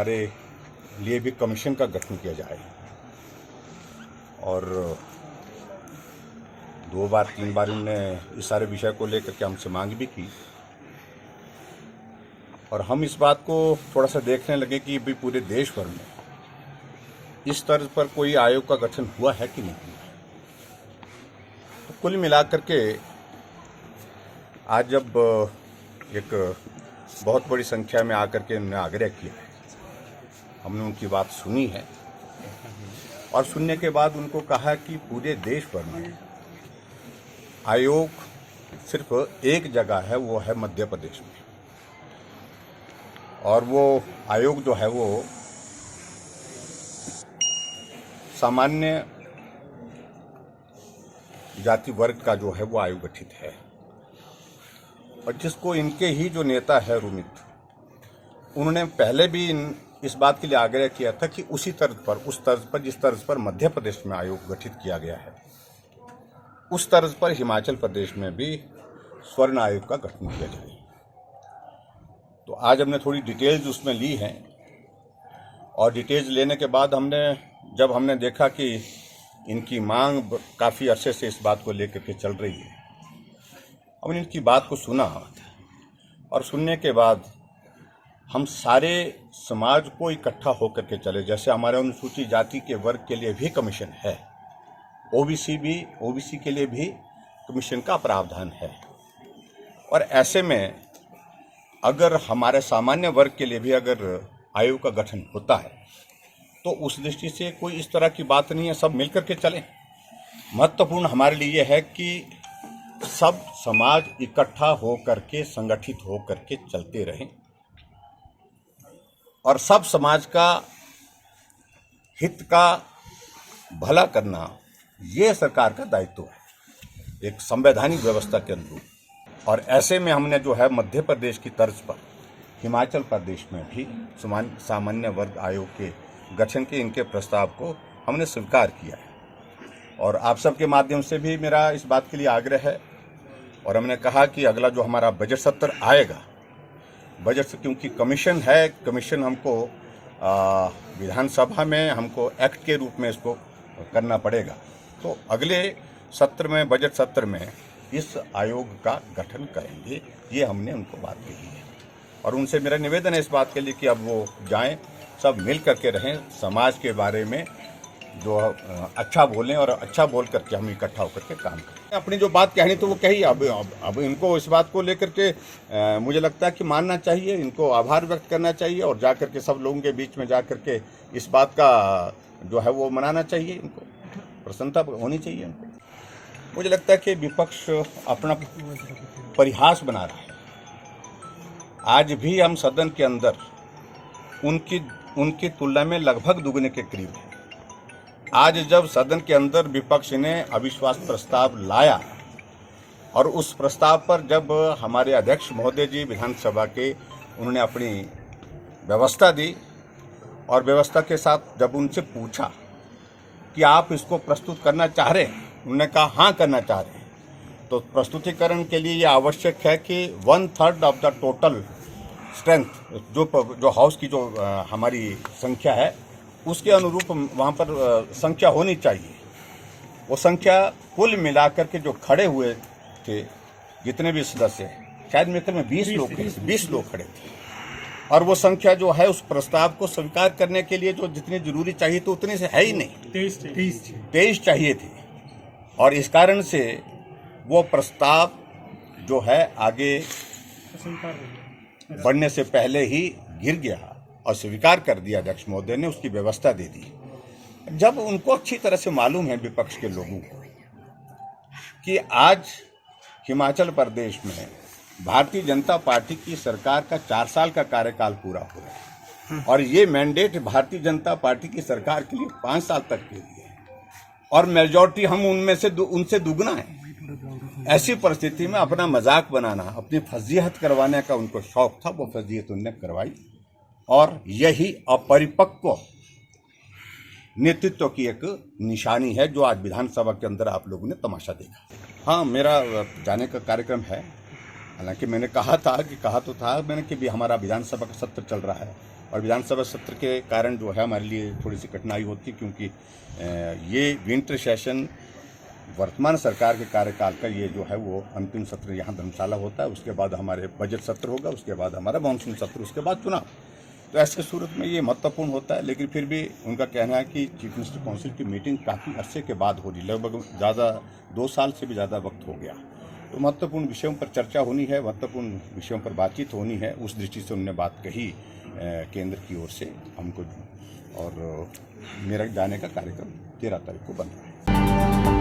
हमारे लिए भी कमीशन का गठन किया जाए। और 2 बार 3 बार उन्होंने इस सारे विषय को लेकर के हमसे मांग भी की, और हम इस बात को थोड़ा सा देखने लगे कि भी पूरे देश भर में इस तर्ज पर कोई आयोग का गठन हुआ है कि नहीं हुआ। तो कुल मिलाकर के आज जब एक बहुत बड़ी संख्या में आकर के उन्होंने आग्रह किया है, हमने उनकी बात सुनी है, और सुनने के बाद उनको कहा कि पूरे देश भर में आयोग सिर्फ एक जगह है, वो है मध्य प्रदेश में। और वो आयोग जो है वो सामान्य जाति वर्ग का जो है वो आयोग गठित है, और जिसको इनके ही जो नेता है रुमित, उन्होंने पहले भी इस बात के लिए आग्रह किया था कि उसी तर्ज पर, उस तर्ज पर जिस तर्ज पर मध्य प्रदेश में आयोग गठित किया गया है, उस तर्ज पर हिमाचल प्रदेश में भी स्वर्ण आयोग का गठन किया जाए। तो आज हमने थोड़ी डिटेल्स उसमें ली हैं, और डिटेल्स लेने के बाद जब हमने देखा कि इनकी मांग काफ़ी अरसे से इस बात को लेकर के चल रही है, हमने इनकी बात को सुना, और सुनने के बाद हम सारे समाज को इकट्ठा होकर के चले। जैसे हमारे अनुसूचित जाति के वर्ग के लिए भी कमीशन है, ओबीसी के लिए भी कमीशन का प्रावधान है, और ऐसे में अगर हमारे सामान्य वर्ग के लिए भी अगर आयोग का गठन होता है तो उस दृष्टि से कोई इस तरह की बात नहीं है, सब मिलकर के चलें। महत्वपूर्ण हमारे लिए है कि सब समाज इकट्ठा होकर के, संगठित होकर के चलते रहें, और सब समाज का हित का भला करना ये सरकार का दायित्व है, एक संवैधानिक व्यवस्था के अनुरूप। और ऐसे में हमने जो है मध्य प्रदेश की तर्ज पर हिमाचल प्रदेश में भी सामान्य वर्ग आयोग के गठन के इनके प्रस्ताव को हमने स्वीकार किया है। और आप सबके माध्यम से भी मेरा इस बात के लिए आग्रह है, और हमने कहा कि अगला जो हमारा बजट सत्र आएगा, बजट से, क्योंकि कमीशन है, कमीशन हमको विधानसभा में हमको एक्ट के रूप में इसको करना पड़ेगा, तो अगले सत्र में, बजट सत्र में इस आयोग का गठन करेंगे, ये हमने उनको बात कही है। और उनसे मेरा निवेदन है इस बात के लिए कि अब वो जाएं, सब मिल करके रहें, समाज के बारे में जो अच्छा बोलें, और अच्छा बोल करके हम इकट्ठा होकर के काम करें। अपनी जो बात कहनी तो वो कही, अब इनको इस बात को लेकर के मुझे लगता है कि मानना चाहिए, इनको आभार व्यक्त करना चाहिए, और जा कर के सब लोगों के बीच में जा कर के इस बात का जो है वो मनाना चाहिए, इनको प्रसन्नता होनी चाहिए इनको। मुझे लगता है कि विपक्ष अपना परिहास बना रहा है। आज भी हम सदन के अंदर उनकी तुलना में लगभग दुगने के करीब है। आज जब सदन के अंदर विपक्ष ने अविश्वास प्रस्ताव लाया, और उस प्रस्ताव पर जब हमारे अध्यक्ष महोदय जी विधानसभा के उन्होंने अपनी व्यवस्था दी, और व्यवस्था के साथ जब उनसे पूछा कि आप इसको प्रस्तुत करना चाह रहे हैं, उन्होंने कहा हाँ करना चाह रहे हैं, तो प्रस्तुतिकरण के लिए ये आवश्यक है कि 1/3 ऑफ द टोटल स्ट्रेंथ, जो हाउस की जो हमारी संख्या है उसके अनुरूप वहाँ पर संख्या होनी चाहिए। वो संख्या कुल मिलाकर के जो खड़े हुए थे, जितने भी सदस्य, शायद मेरे ख्याल में 20 लोग खड़े थे, और वो संख्या जो है उस प्रस्ताव को स्वीकार करने के लिए जो जितनी जरूरी चाहिए तो उतने से है ही नहीं, 23 चाहिए थे। और इस कारण से वो प्रस्ताव जो है आगे बढ़ने से पहले ही गिर गया, और स्वीकार कर दिया अध्यक्ष महोदय ने, उसकी व्यवस्था दे दी। जब उनको अच्छी तरह से मालूम है विपक्ष के लोगों को कि आज हिमाचल प्रदेश में भारतीय जनता पार्टी की सरकार का 4 साल का कार्यकाल पूरा हो रहा है, और ये मैंडेट भारतीय जनता पार्टी की सरकार के लिए 5 साल तक के लिए है, और मेजॉरिटी हम उनसे दुगना है। ऐसी परिस्थिति में अपना मजाक बनाना, अपनी फजीहत करवाने का उनको शौक था, वो फजीहत उन्होंने करवाई, और यही अपरिपक्व नेतृत्व की एक निशानी है जो आज विधानसभा के अंदर आप लोगों ने तमाशा देखा। हाँ, मेरा जाने का कार्यक्रम है, हालांकि मैंने कहा तो था मैंने कि भी हमारा विधानसभा का सत्र चल रहा है, और विधानसभा सत्र के कारण जो है हमारे लिए थोड़ी सी कठिनाई होती है, क्योंकि ये विंटर सेशन वर्तमान सरकार के कार्यकाल का ये जो है वो अंतिम सत्र यहाँ धर्मशाला होता है। उसके बाद हमारे बजट सत्र होगा, उसके बाद हमारा मानसून सत्र, उसके बाद चुनाव। तो ऐसे सूरत में ये महत्वपूर्ण होता है। लेकिन फिर भी उनका कहना है कि चीफ मिनिस्टर काउंसिल की मीटिंग काफ़ी अरसे के बाद हो रही, लगभग ज़्यादा 2 साल से भी ज़्यादा वक्त हो गया। तो महत्वपूर्ण विषयों पर चर्चा होनी है, महत्वपूर्ण विषयों पर बातचीत होनी है। उस दृष्टि से उन्होंने बात कही केंद्र की ओर से हमको, और मेरठ जाने का कार्यक्रम 13 तारीख को बन रहा है।